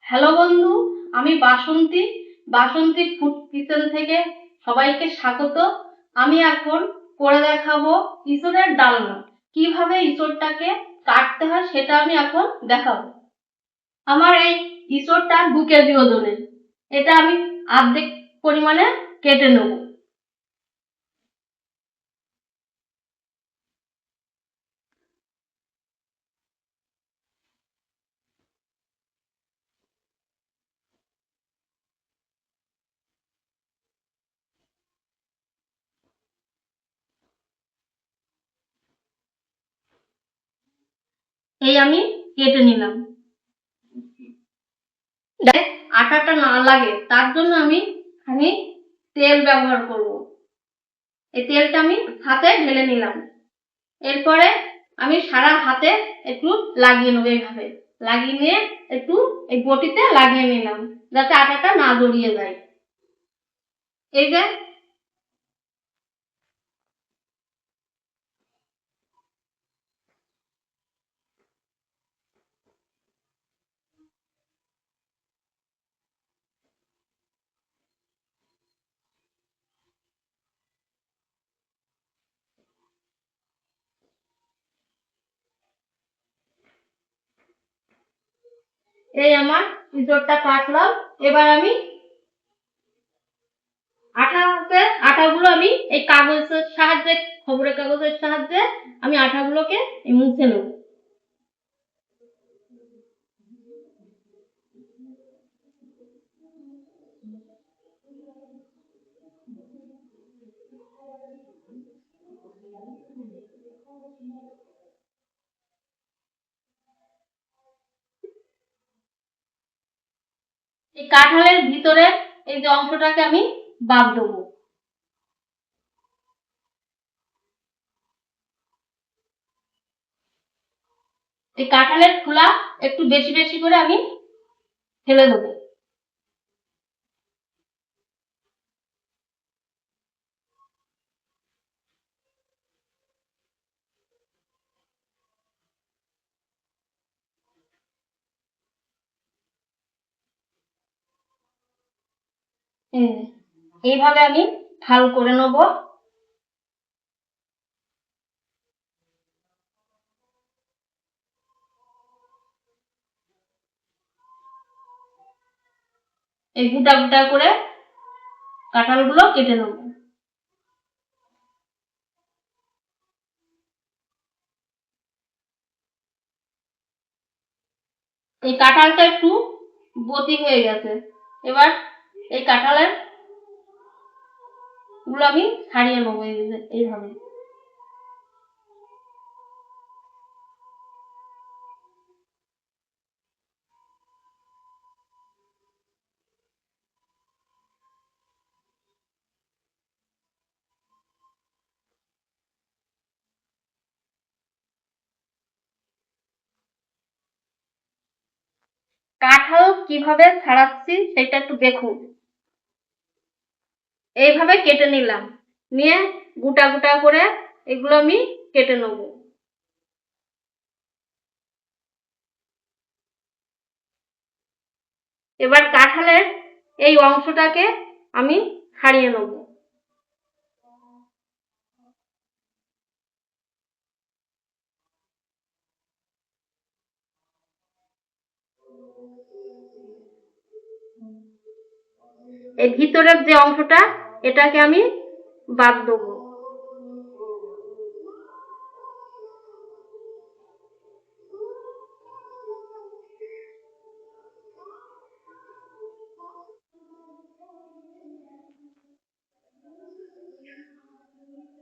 Hello বন্ধু, আমি বাসন্তী। বাসন্তী food kitchen থেকে সবাইকে স্বাগত। আমি এখন করে দেখাবো ইঁচড়ের ডালনা। কিভাবে ইঁচড়টাকে কাটতে হয় সেটা আমি এখন দেখাবো। আমার এই ইঁচড়টা 2 কেজি ওজনের। এটা আমি অর্ধেক পরিমাণে কেটে নেব। এই আমি কেটে নিলাম। আটাটা না লাগে তার জন্য আমি তেল ব্যবহার করব। এই তেলটা আমি হাতে ঢেলে নিলাম। এরপরে আমি সারা হাতে একটু লাগিয়ে নেবো। এইভাবে লাগিয়ে নিয়ে একটু এই বটিতে লাগিয়ে নিলাম যাতে আটাটা না জড়িয়ে যায়। এই যে এই আমার ইঁচড়টা কাটলাম। এবার আমি আটাগুলো আমি এই কাগজের সাহায্যে, খবরের কাগজের সাহায্যে আমি আটাগুলোকে মুছে নেব। এই কাঁঠালের ভিতরে এই যে অংশটাকে আমি বাদ দেবো। এই কাঁঠালের খোলা একটু বেশি বেশি করে আমি ফেলে দেবো। এইভাবে আমি ফাল করে নেব। এই গোটা গোটা করে কাঁঠালগুলো কেটে নেব। এই কাঁঠালটা একটু বতি হয়ে গেছে। এবার এই কাঁঠালের গুলো আমি ছাড়িয়ে নেবো এইভাবে। কাঁঠাল কিভাবে ছাড়াচ্ছি সেটা একটু দেখুন। এইভাবে কেটে নিলাম, নিয়ে গোটা গোটা করে এগুলো আমি কেটে নেব। এবার কাঁঠালের এই অংশটাকে আমি ছাড়িয়ে নেব। এই ভিতরের যে অংশটা এটাকে আমি বাদ দেবো।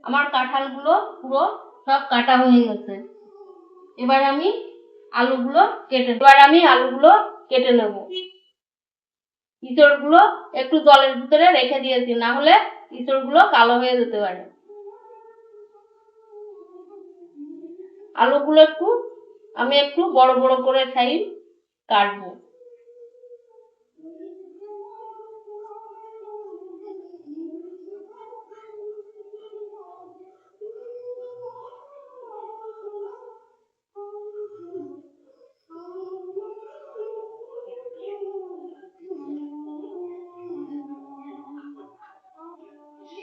আমার কাঁঠালগুলো পুরো সব কাটা হয়ে গেছে। এবার আমি আলুগুলো কেটে নেব। ইঁচড়গুলো একটু জলের ভিতরে রেখে দিয়েছি, না হলে ইঁচড়গুলো কালো হয়ে যেতে পারে। আলুগুলো আমি একটু বড় বড় করে সাইজ কাটবো।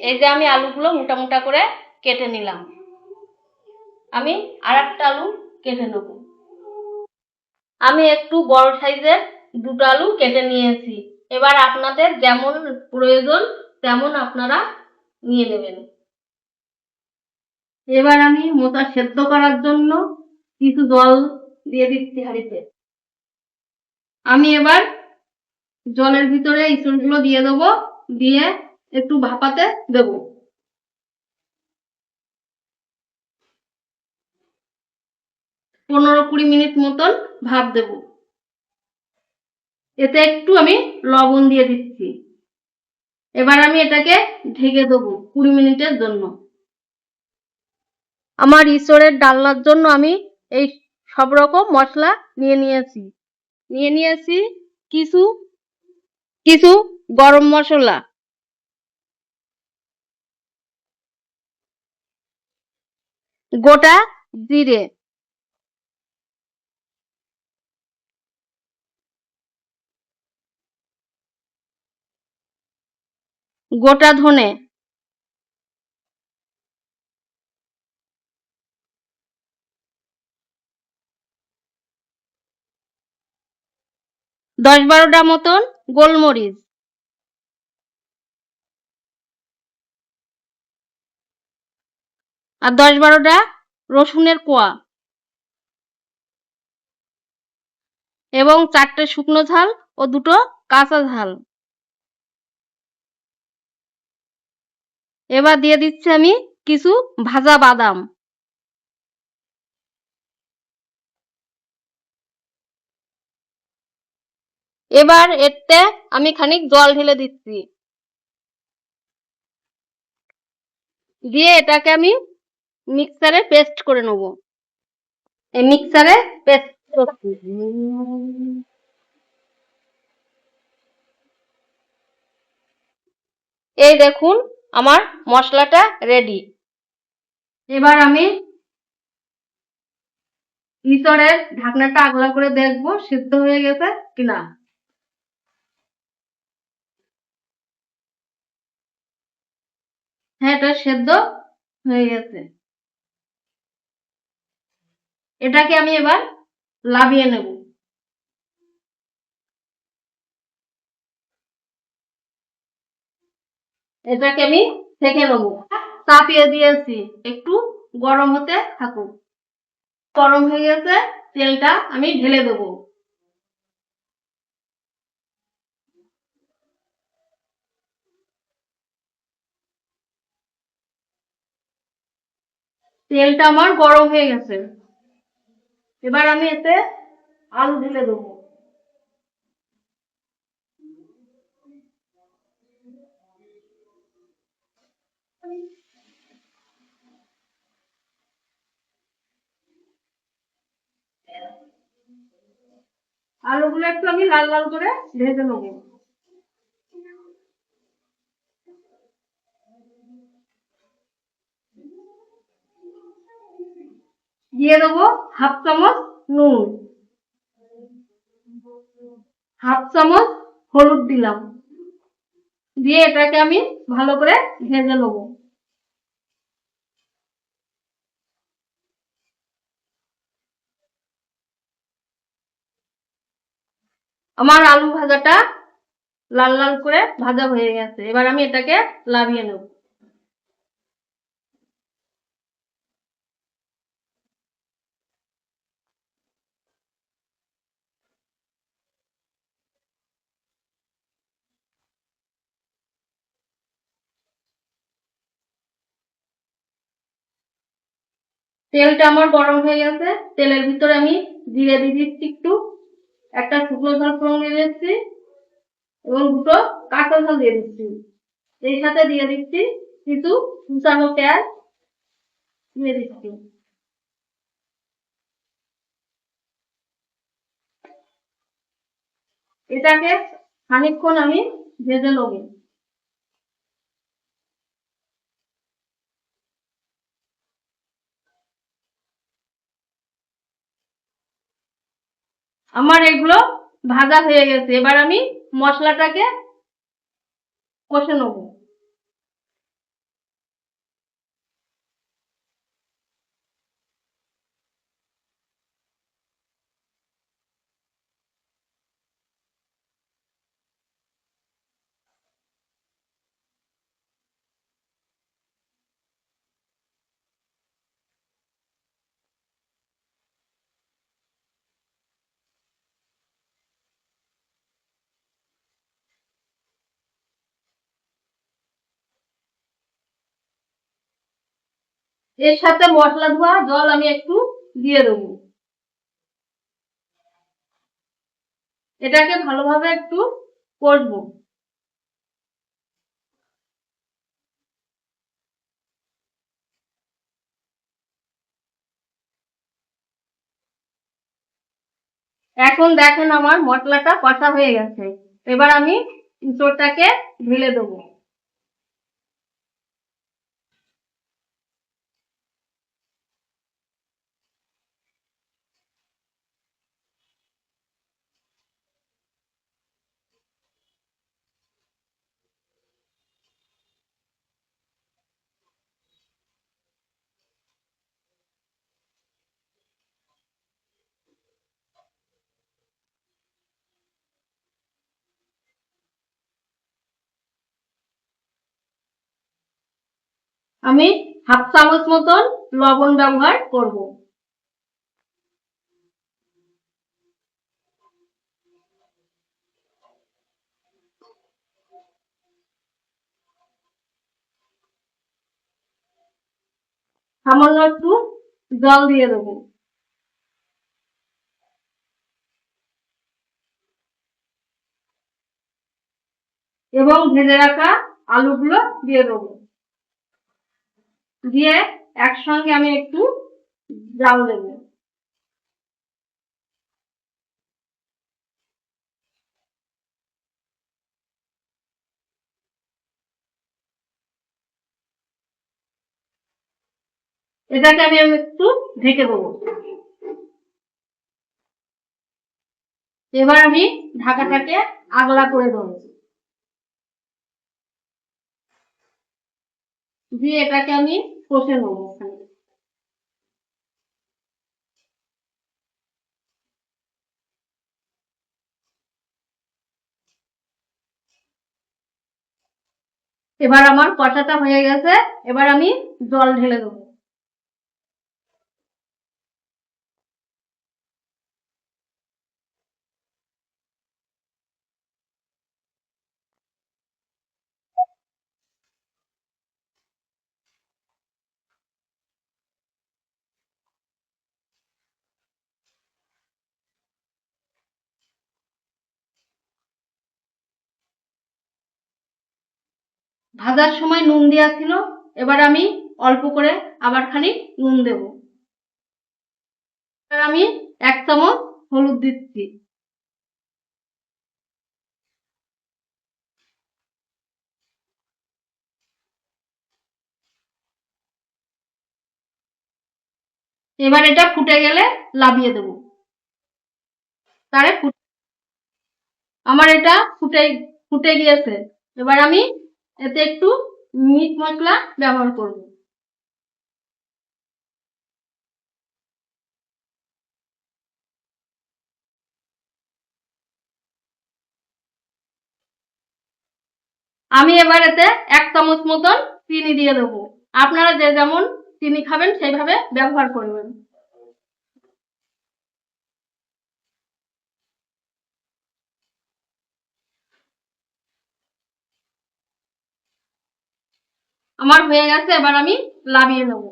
এই যে আমি আলুগুলো মোটা মোটা করে কেটে নিলাম। আমি আর একটা আলু কেটে নেব। আমি একটু বড় সাইজের দুটো আলু কেটে নিয়েছি। এবার আপনাদের যেমন প্রয়োজন তেমন আপনারা নিয়ে নেবেন। এবার আমি মোচা সেদ্ধ করার জন্য কিছু জল দিয়ে দিচ্ছি হাঁড়িতে। আমি এবার জলের ভিতরে ইঁচড়গুলো দিয়ে দেবো, দিয়ে একটু ভাপাতে দেব। 15-20 মিনিট মতন ভাপ দেব। এতে একটু আমি লবণ দিয়ে দিচ্ছি। এবার আমি এটাকে ঢেকে দেবো 20 মিনিটের জন্য। আমার ইঁচড়ের ডালনার জন্য আমি এই সব রকম মশলা নিয়ে নিয়েছি কিছু কিছু গরম মশলা, গোটা জিরে, গোটা ধনে, 10-12টা মতন গোলমরিচ, আর 10-12টা রসুনের কোয়া এবং 4টে শুকনো ঝাল ও 2টো কাঁচা ঝাল। এবার দিয়ে দিচ্ছি আমি কিছু ভাজা বাদাম। এবার এতে আমি খানিক জল ঢেলে দিচ্ছি, দিয়ে এটাকে আমি মিক্সারে পেস্ট করে নেব। এই মিক্সারে পেস্ট করছি। এই দেখুন আমার মশলাটা রেডি। এবার আমি ইঁচড়ের ঢাকনাটা আগলা করে দেখবো সিদ্ধ হয়ে গেছে কিনা। হ্যাঁ, এটা সেদ্ধ হয়ে গেছে। এটাকে আমি এবার লাভিয়ে নেব। এটাকে আমি ছেঁকে নেব। চাপিয়ে দিয়েছি, একটু গরম হতে থাকুক। গরম হয়ে গেছে, তেলটা আমি ঢেলে দেবো। তেলটা আমার গরম হয়ে গেছে। এবার আমি এতে আলু ঢেলে দেবো। আলুগুলো একটু আমি লাল লাল করে ভেজে নেবো। দিয়ে দেবো হাফ চামচ নুন, হাফ চামচ হলুদ দিলাম, দিয়ে এটাকে আমি ভালো করে ভেজে নেব। আমার আলু ভাজাটা লাল লাল করে ভাজা হয়ে গেছে। এবার আমি এটাকে নামিয়ে নেব। তেলটা আমার গরম হয়ে গেছে। তেলের ভিতরে আমি জিরে দিয়ে দিচ্ছি একটু, একটা শুকনো ঝাল ফোড়ন দিয়ে দিচ্ছি এবং 2টো কাঁচা ঝাল দিয়ে দিচ্ছি। এই সাথে দিয়ে দিচ্ছি কিছু কুচানো পেঁয়াজ দিয়ে দিচ্ছি। এটাকে খানিকক্ষণ আমি ভেজে নেব। আমার এগুলো ভাজা হয়ে গেছে। এবার আমি মশলাটাকে কষে নেব। এর সাথে মশলা ধোয়া জল আমি একটু দিয়ে দেবো। এটাকে ভালোভাবে একটু কষবো। এখন দেখেন আমার মশলাটা কষা হয়ে গেছে। এবার আমি ইঁচড়টাকে ঢেলে দেবো। আমি হাফ চামচ মতন লবণ ব্যবহার করব। সামান্য একটু জল দিয়ে দেবো এবং ভেজে রাখা আলুগুলো দিয়ে দেবো। দিয়ে একসঙ্গে আমি একটু জাল দেবো। এটাকে আমি একটু ঢেকে দেবো। এবার আমি ঢাকাটাকে আগলা করে দেবো, দিয়ে এটাকে আমি কষে নেবো। এবার আমার কষাটা হয়ে গেছে। এবার আমি জল ঢেলে দেবো। ভাজার সময় নুন দেওয়া ছিল, এবার আমি অল্প করে আবার খানিক নুন দেব। এবার আমি 1 চামচ হলুদ দিচ্ছি। এবার এটা ফুটে গেলে নামিয়ে দেব। আমার এটা ফুটে গিয়েছে। এবার আমি এতে একটু মিট মশলা ব্যবহার করব। আমি এবার এতে 1 চামচ মতন চিনি দিয়ে দেবো। আপনারা যে যেমন চিনি খাবেন সেইভাবে ব্যবহার করবেন। আমার হয়ে গেছে, এবার আমি নামিয়ে নেব।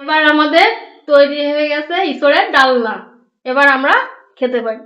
এবার আমাদের তৈরি হয়ে গেছে ইঁচড়ের ডালনা। এবার আমরা খেতে পারি।